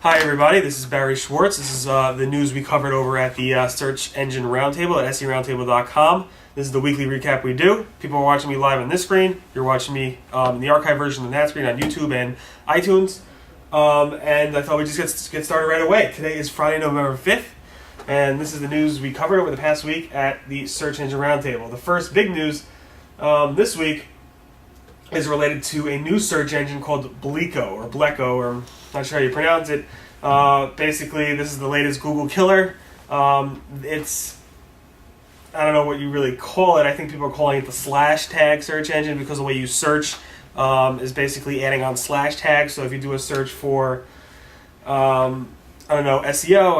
Hi everybody, this is Barry Schwartz. This is the news we covered over at the Search Engine Roundtable at SERoundtable.com. This is the weekly recap we do. People are watching me live on this screen. You're watching me in the archive version on that screen on YouTube and iTunes. And I thought we'd just get started right away. Today is Friday, November 5th, and this is the news we covered over the past week at the Search Engine Roundtable. The first big news this week is related to a new search engine called Blekko, or I'm not sure how you pronounce it. Basically, this is the latest Google killer. It's, I don't know what you really call it. I think people are calling it the slash tag search engine because the way you search is basically adding on slash tags. So if you do a search for, SEO,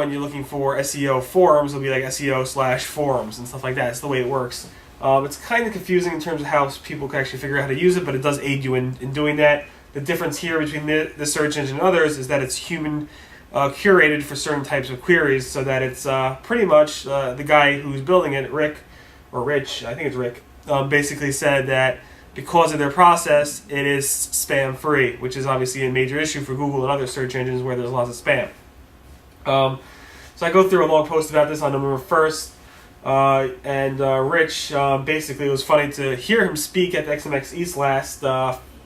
and you're looking for SEO forums, it'll be like SEO/forums and stuff like that. It's the way it works. It's kind of confusing in terms of how people can actually figure out how to use it, but it does aid you in doing that. The difference here between the search engine and others is that it's human curated for certain types of queries, so that it's pretty much the guy who's building it, Rich, I think it's Rick, basically said that because of their process, it is spam free, which is obviously a major issue for Google and other search engines where there's lots of spam. So I go through a long post about this on November 1st. Rich, basically, it was funny to hear him speak at the XMX East last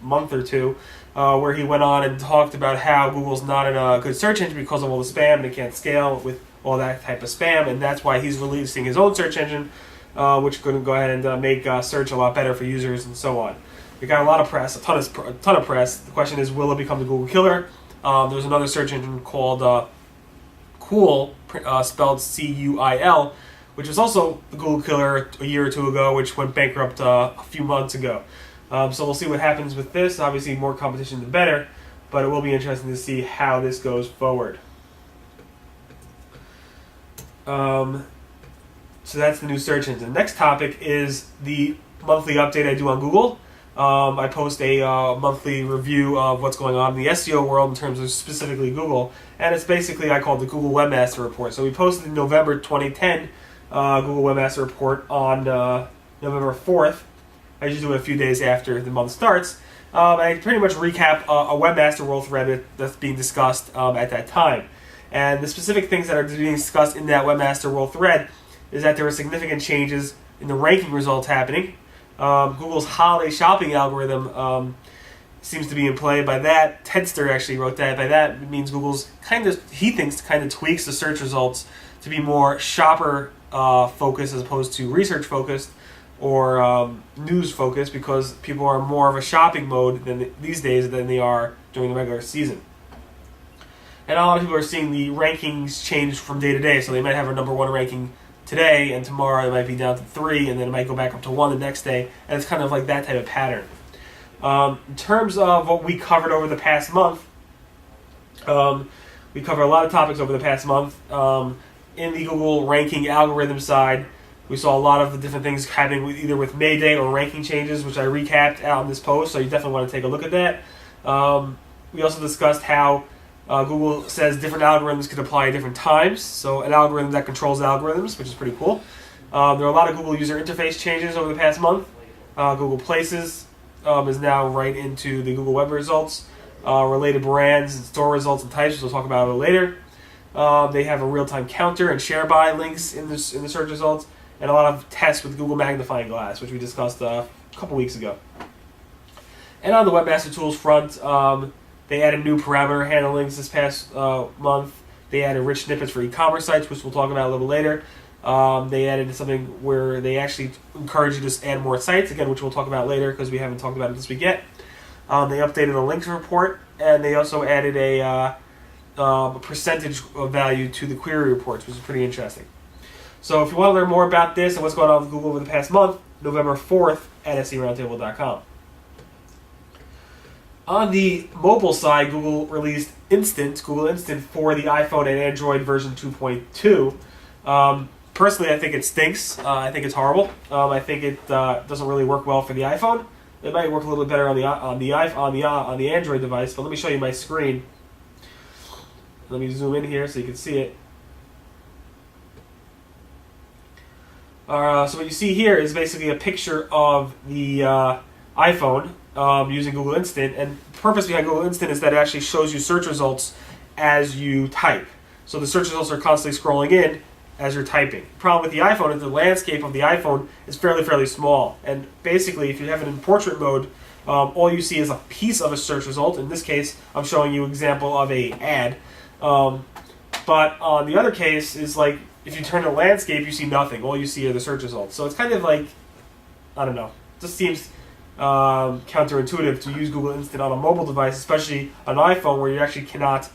month or two, where he went on and talked about how Google's not in a good search engine because of all the spam and it can't scale with all that type of spam, and that's why he's releasing his own search engine, which is going to go ahead and make search a lot better for users and so on. It got a lot of press, a ton of press. The question is, will it become the Google killer? There's another search engine called Cool, spelled C-U-I-L, which was also the Google killer a year or two ago, which went bankrupt a few months ago. So we'll see what happens with this. Obviously, more competition the better, but it will be interesting to see how this goes forward. So that's the new search engine. The next topic is the monthly update I do on Google. I post a monthly review of what's going on in the SEO world in terms of specifically Google, and it's basically, I call it the Google Webmaster Report. So we posted in November 2010 Google Webmaster Report on November 4th. I usually do it a few days after the month starts. I pretty much recap a Webmaster World thread that's being discussed at that time. And the specific things that are being discussed in that Webmaster World thread is that there are significant changes in the ranking results happening. Google's holiday shopping algorithm seems to be in play. By that, Tedster actually wrote that. By that, it means Google's he thinks tweaks the search results to be more shopper focused as opposed to research focused or news focused, because people are more of a shopping mode these days than they are during the regular season. And a lot of people are seeing the rankings change from day to day, so they might have a number one ranking today, and tomorrow it might be down to 3, and then it might go back up to 1 the next day, and it's kind of like that type of pattern. In terms of what we covered over the past month, we covered a lot of topics over the past month. In the Google ranking algorithm side, we saw a lot of the different things happening either with Mayday or ranking changes, which I recapped out in this post, so you definitely want to take a look at that. We also discussed how Google says different algorithms could apply at different times, so an algorithm that controls algorithms, which is pretty cool. There are a lot of Google user interface changes over the past month. Google Places is now right into the Google Web results. Related brands and store results and types, which we'll talk about a little later. They have a real-time counter and share by links in the search results, and a lot of tests with Google Magnifying Glass, which we discussed a couple weeks ago. And on the Webmaster Tools front, they added new parameter handlings this past month. They added rich snippets for e-commerce sites, which we'll talk about a little later. They added something where they actually encourage you to add more sites, again, which we'll talk about later because we haven't talked about it this week yet. They updated the links report, and they also added a percentage of value to the query reports, which is pretty interesting. So if you want to learn more about this and what's going on with Google over the past month, November 4th at SERoundtable.com. On the mobile side, Google released Google Instant for the iPhone and Android version 2.2. Personally, I think it stinks. I think it's horrible. I think it doesn't really work well for the iPhone. It might work a little bit better on the Android device. But let me show you my screen. Let me zoom in here so you can see it. So what you see here is basically a picture of the iPhone using Google Instant, and the purpose behind Google Instant is that it actually shows you search results as you type. So the search results are constantly scrolling in as you're typing. The problem with the iPhone is the landscape of the iPhone is fairly small. And basically, if you have it in portrait mode, all you see is a piece of a search result. In this case, I'm showing you an example of a ad. But on the other case is like, if you turn to landscape, you see nothing. All you see are the search results. So it's kind of like, I don't know, it just seems counterintuitive to use Google Instant on a mobile device, especially an iPhone where you actually cannot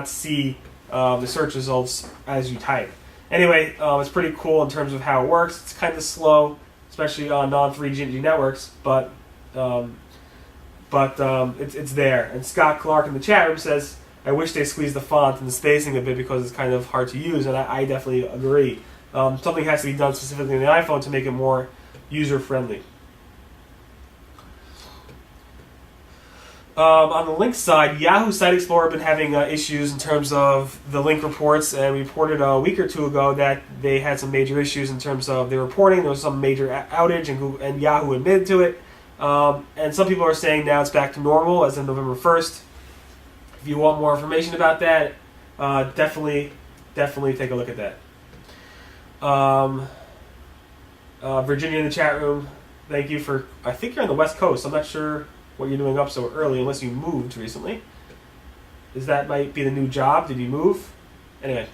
see the search results as you type. Anyway, it's pretty cool in terms of how it works. It's kind of slow, especially on non-3G networks, but it's there. And Scott Clark in the chat room says, I wish they squeezed the font and the spacing a bit because it's kind of hard to use, and I definitely agree. Something has to be done specifically in the iPhone to make it more user-friendly. On the link side, Yahoo Site Explorer have been having issues in terms of the link reports, and we reported a week or two ago that they had some major issues in terms of their reporting. There was some major outage, and Google, and Yahoo admitted to it. And some people are saying now it's back to normal as of November 1st. If you want more information about that, definitely take a look at that. Virginia in the chat room, thank you for, I think you're on the West Coast. I'm not sure what you're doing up so early unless you moved recently. That might be the new job. Did you move? Anyway,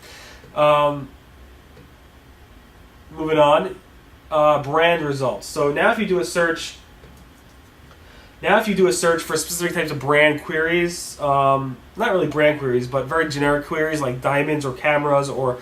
moving on. Brand results. So now if you do a search for specific types of brand queries, not really brand queries, but very generic queries like diamonds or cameras or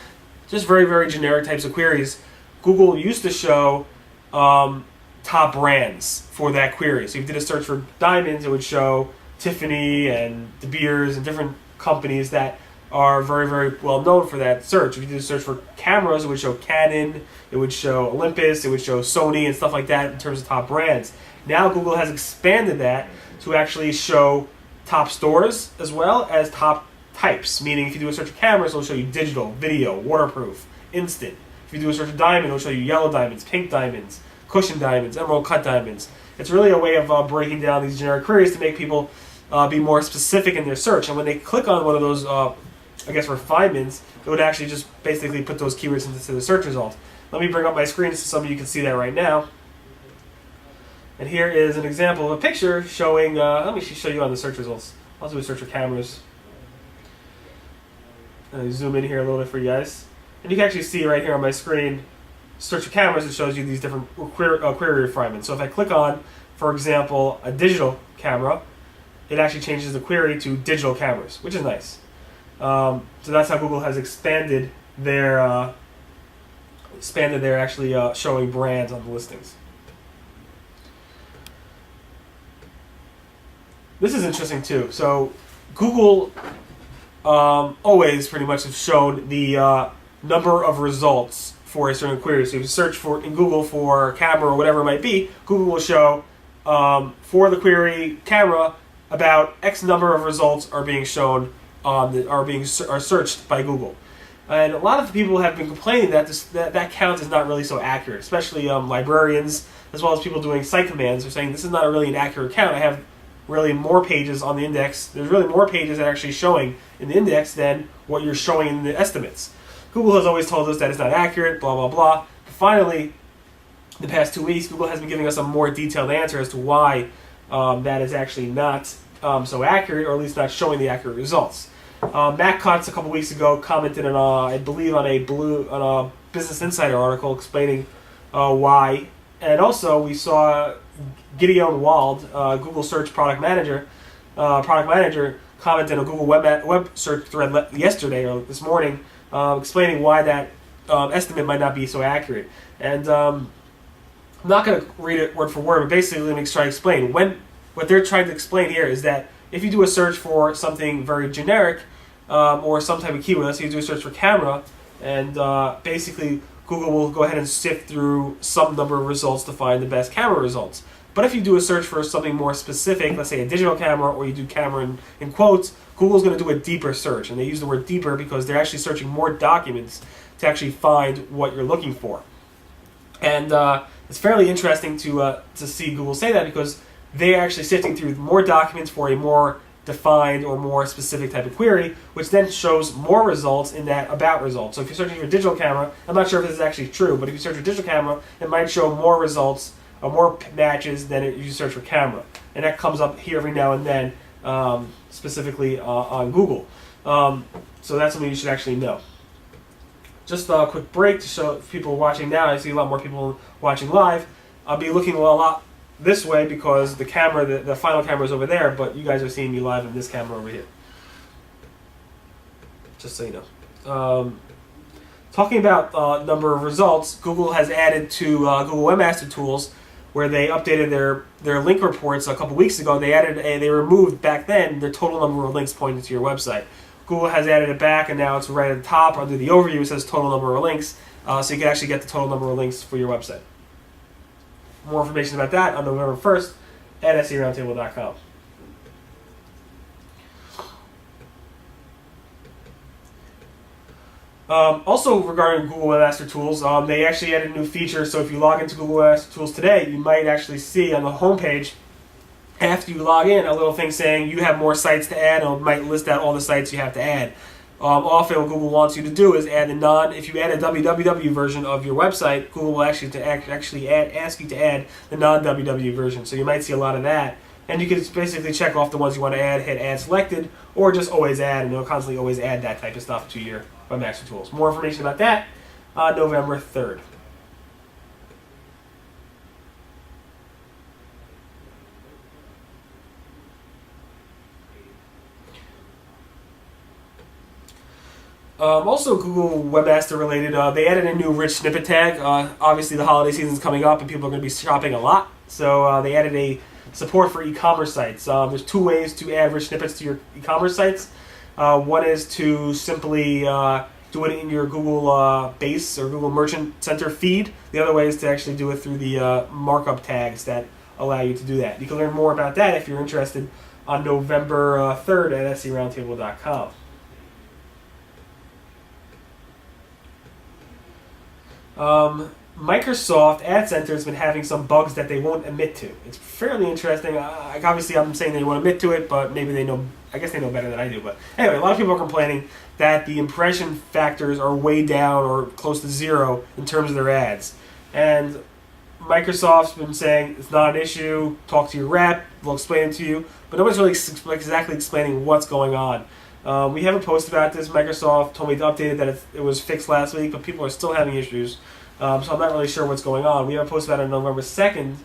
just very generic types of queries, Google used to show top brands for that query. So if you did a search for diamonds, it would show Tiffany and De Beers and different companies that are very well known for that search. If you did a search for cameras, it would show Canon, it would show Olympus, it would show Sony and stuff like that in terms of top brands. Now Google has expanded that to actually show top stores as well as top types, meaning if you do a search for cameras, it'll show you digital, video, waterproof, instant. If you do a search for diamond, it'll show you yellow diamonds, pink diamonds, cushion diamonds, emerald cut diamonds. It's really a way of breaking down these generic queries to make people be more specific in their search. And when they click on one of those, refinements, it would actually just basically put those keywords into the search result. Let me bring up my screen so some of you can see that right now. And here is an example of a picture showing, let me show you on the search results. I'll do a search for cameras. Zoom in here a little bit for you guys. And you can actually see right here on my screen, search for cameras, it shows you these different query refinements. So if I click on, for example, a digital camera, it actually changes the query to digital cameras, which is nice. So that's how Google has expanded their actually showing brands on the listings. This is interesting too. So Google always pretty much has shown the number of results for a certain query. So if you search in Google for camera or whatever it might be, Google will show for the query camera about X number of results are being shown are searched by Google. And a lot of people have been complaining that that count is not really so accurate, especially librarians as well as people doing site commands are saying this is not really an accurate count. I have really more pages on the index. There's really more pages that are actually showing in the index than what you're showing in the estimates. Google has always told us that it's not accurate, blah, blah, blah. But finally, the past 2 weeks, Google has been giving us a more detailed answer as to why that is actually not so accurate, or at least not showing the accurate results. Matt Cutts a couple weeks ago commented on, I believe, on a Business Insider article explaining why. And also, we saw Gideon Wald, Google Search product manager, commented on a Google web search thread yesterday or this morning, explaining why that estimate might not be so accurate. And I'm not going to read it word for word, but basically let me try to explain. What they're trying to explain here is that if you do a search for something very generic or some type of keyword, let's say you do a search for camera, and basically Google will go ahead and sift through some number of results to find the best camera results. But if you do a search for something more specific, let's say a digital camera, or you do camera in quotes, Google's going to do a deeper search. And they use the word deeper because they're actually searching more documents to actually find what you're looking for. And it's fairly interesting to see Google say that because they're actually sifting through more documents for a more defined or more specific type of query, which then shows more results in that about result. So if you're searching for a digital camera, I'm not sure if this is actually true, but if you search for digital camera, it might show more results or more matches than if you search for camera. And that comes up here every now and then, specifically on Google. So that's something you should actually know. Just a quick break to show people watching now. I see a lot more people watching live. I'll be looking a lot this way because the camera, the final camera is over there, but you guys are seeing me live in this camera over here. Just so you know. Talking about number of results, Google has added to Google Webmaster Tools, where they updated their link reports a couple weeks ago. They removed back then their total number of links pointing to your website. Google has added it back, and now it's right at the top under the overview. It says total number of links, so you can actually get the total number of links for your website. More information about that on November 1st at SEOroundtable.com. Also regarding Google Webmaster Tools, they actually added a new feature. So if you log into Google Webmaster Tools today, you might actually see on the homepage after you log in a little thing saying you have more sites to add, and it might list out all the sites you have to add. Often what Google wants you to do is add if you add a www version of your website, Google will ask you to ask you to add the non-www version. So you might see a lot of that. And you can basically check off the ones you want to add, hit add selected, or just always add, and it'll constantly always add that type of stuff to your Webmaster Tools. More information about that on November 3rd. Also Google Webmaster related, they added a new rich snippet tag. Obviously the holiday season is coming up and people are going to be shopping a lot, so they added a support for e-commerce sites. There's two ways to add rich snippets to your e-commerce sites. One is to simply do it in your Google base or Google Merchant Center feed. The other way is to actually do it through the markup tags that allow you to do that. You can learn more about that if you're interested on November 3rd at SEOroundtable.com. Microsoft Ad Center has been having some bugs that they won't admit to. It's fairly interesting. Obviously, I'm saying they won't admit to it, but maybe they know. I guess they know better than I do. But anyway, a lot of people are complaining that the impression factors are way down or close to zero in terms of their ads. And Microsoft's been saying it's not an issue. Talk to your rep; they'll explain it to you. But nobody's really exactly explaining what's going on. We have a post about this. Microsoft told me to update it that it was fixed last week, but people are still having issues. So I'm not really sure what's going on. We have a post about it on November 2nd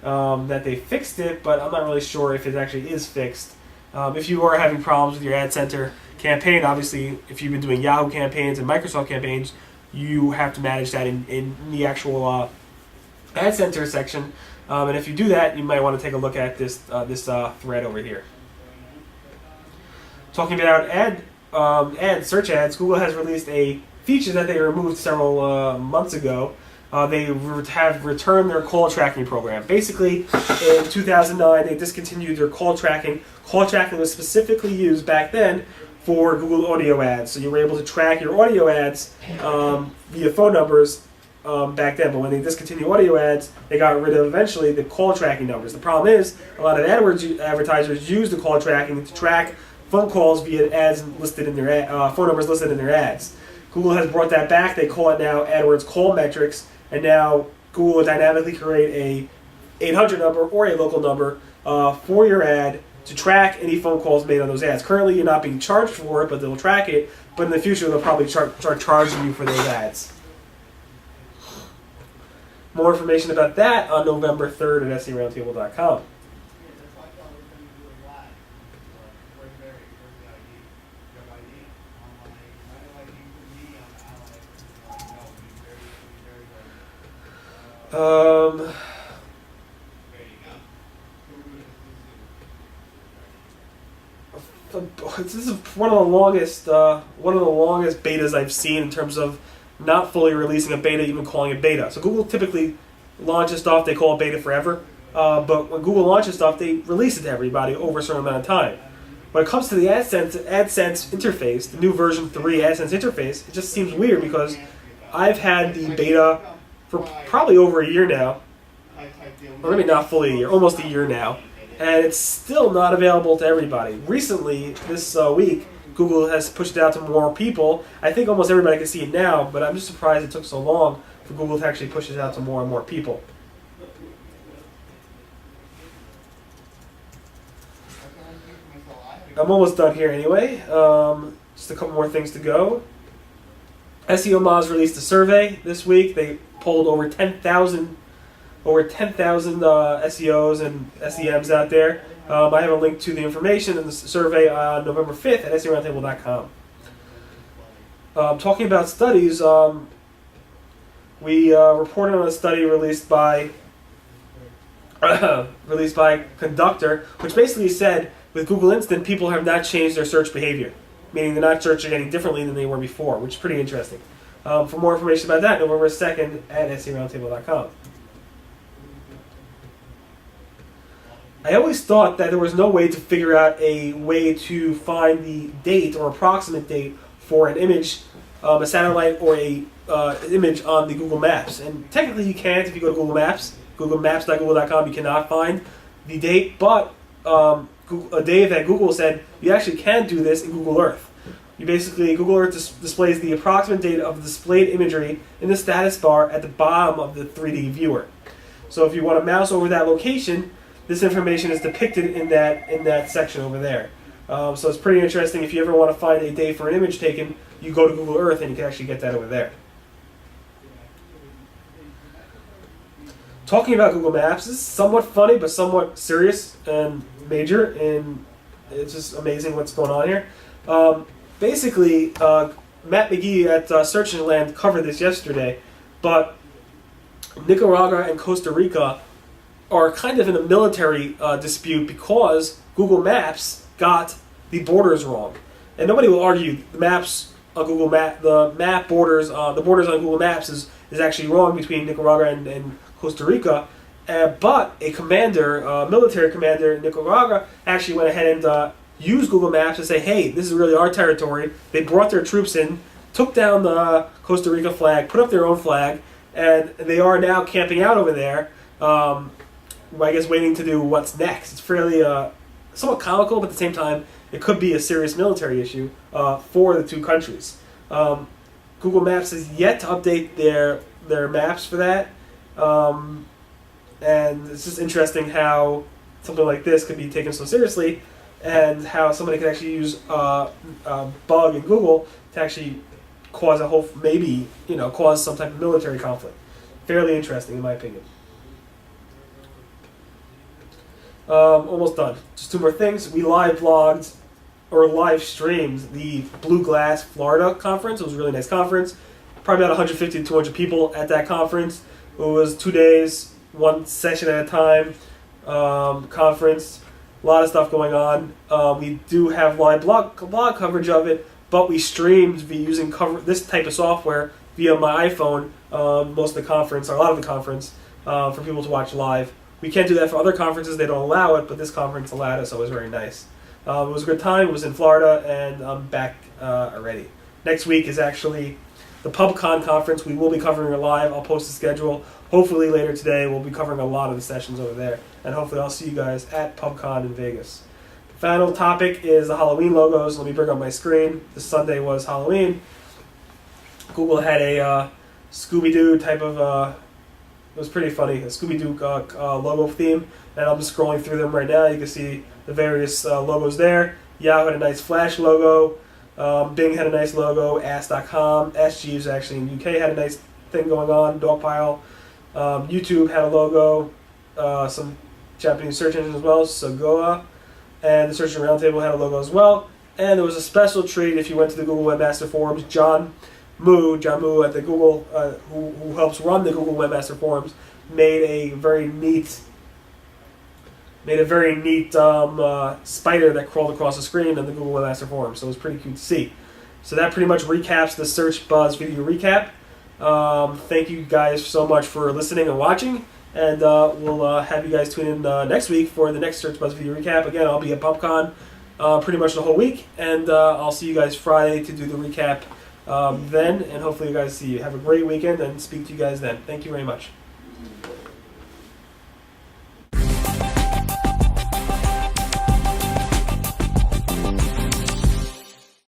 that they fixed it, but I'm not really sure if it actually is fixed. If you are having problems with your Ad Center campaign, obviously, if you've been doing Yahoo campaigns and Microsoft campaigns, you have to manage that in the actual Ad Center section. And if you do that, you might want to take a look at this thread over here. Talking about search ads, Google has released a feature that they removed several months ago. They have returned their call tracking program. Basically, in 2009, they discontinued their call tracking. Call tracking was specifically used back then for Google audio ads. So you were able to track your audio ads via phone numbers back then. But when they discontinued audio ads, they got rid of eventually the call tracking numbers. The problem is a lot of AdWords advertisers use the call tracking to track phone calls via ads listed in their phone numbers listed in their ads. Google has brought that back. They call it now AdWords Call Metrics, and now Google will dynamically create a 800 number or a local number for your ad to track any phone calls made on those ads. Currently, you're not being charged for it, but they'll track it. But in the future, they'll probably start charging you for those ads. More information about that on November 3rd at SEOroundtable.com. This is one of the longest betas I've seen in terms of not fully releasing a beta, even calling it beta. So Google typically launches stuff, they call it beta forever. But when Google launches stuff, they release it to everybody over a certain amount of time. When it comes to the AdSense interface, the new version 3 AdSense interface, it just seems weird because I've had the beta for probably over a year now, or maybe not fully a year, almost a year now. and it's still not available to everybody. Recently, this week, Google has pushed it out to more people. I think almost everybody can see it now, but I'm just surprised it took so long for Google to actually push it out to more and more people. I'm almost done here anyway. Just a couple more things to go. SEO Moz released a survey this week. They polled over 10,000 SEOs and SEMs out there. I have a link to the information in the survey on November 5th at SEOroundtable.com. Talking about studies, we reported on a study released by Conductor, which basically said with Google Instant, people have not changed their search behavior, meaning they're not searching any differently than they were before, which is pretty interesting. For more information about that, November 2nd at SEOroundtable.com. I always thought that there was no way to figure out a way to find the date or approximate date for an image, a satellite or a image on the Google Maps. And technically you can't if you go to Google Maps, googlemaps.google.com, you cannot find the date, but Dave at Google said you actually can do this in Google Earth. Google Earth displays the approximate date of the displayed imagery in the status bar at the bottom of the 3D viewer. So if you want to mouse over that location, this information is depicted in that section over there. So it's pretty interesting. If you ever want to find a day for an image taken, you go to Google Earth and you can actually get that over there. Talking about Google Maps, this is somewhat funny but somewhat serious and major, and it's just amazing what's going on here. Basically, Matt McGee at Search Engine Land covered this yesterday, but Nicaragua and Costa Rica are kind of in a military dispute because Google Maps got the borders wrong, and nobody will argue the maps on Google Map, the borders on Google Maps is actually wrong between Nicaragua and Costa Rica, but a military commander in Nicaragua actually went ahead and used Google Maps to say, hey, this is really our territory. They brought their troops in, took down the Costa Rica flag, put up their own flag, and they are now camping out over there. I guess waiting to do what's next. It's fairly somewhat comical, but at the same time, it could be a serious military issue for the two countries. Google Maps has yet to update their maps for that, and it's just interesting how something like this could be taken so seriously, and how somebody could actually use a bug in Google to actually cause cause some type of military conflict. Fairly interesting, in my opinion. Almost done. Just two more things. We live streamed the Blue Glass Florida conference. It was a really nice conference. Probably about 150 to 200 people at that conference. It was 2 days, one session at a time conference. A lot of stuff going on. We do have live blog coverage of it, but we streamed using this type of software via my iPhone most of the conference, or a lot of the conference, for people to watch live. We can't do that for other conferences. They don't allow it, but this conference allowed it, so it was very nice. It was a good time. It was in Florida, and I'm back already. Next week is actually the PubCon conference. We will be covering it live. I'll post the schedule. Hopefully later today we'll be covering a lot of the sessions over there, and hopefully I'll see you guys at PubCon in Vegas. Final topic is the Halloween logos. Let me bring up my screen. This Sunday was Halloween. Google had a Scooby-Doo type of... it was pretty funny, a Scooby-Doo logo theme, and I'm just scrolling through them right now. You can see the various logos there. Yahoo had a nice Flash logo. Bing had a nice logo. Ask.com. Ask Jeeves actually in UK had a nice thing going on. Dogpile. YouTube had a logo. Some Japanese search engines as well. Sogoa. And the Search Engine Roundtable had a logo as well. And there was a special treat if you went to the Google Webmaster Forums. John Moo at the Google, who helps run the Google Webmaster Forums, made a very neat spider that crawled across the screen on the Google Webmaster Forum. So it was pretty cute to see. So that pretty much recaps the Search Buzz video recap. Thank you guys so much for listening and watching, and we'll have you guys tune in next week for the next Search Buzz video recap. Again, I'll be at PubCon pretty much the whole week, and I'll see you guys Friday to do the recap then, and hopefully you guys have a great weekend and speak to you guys then. Thank you very much.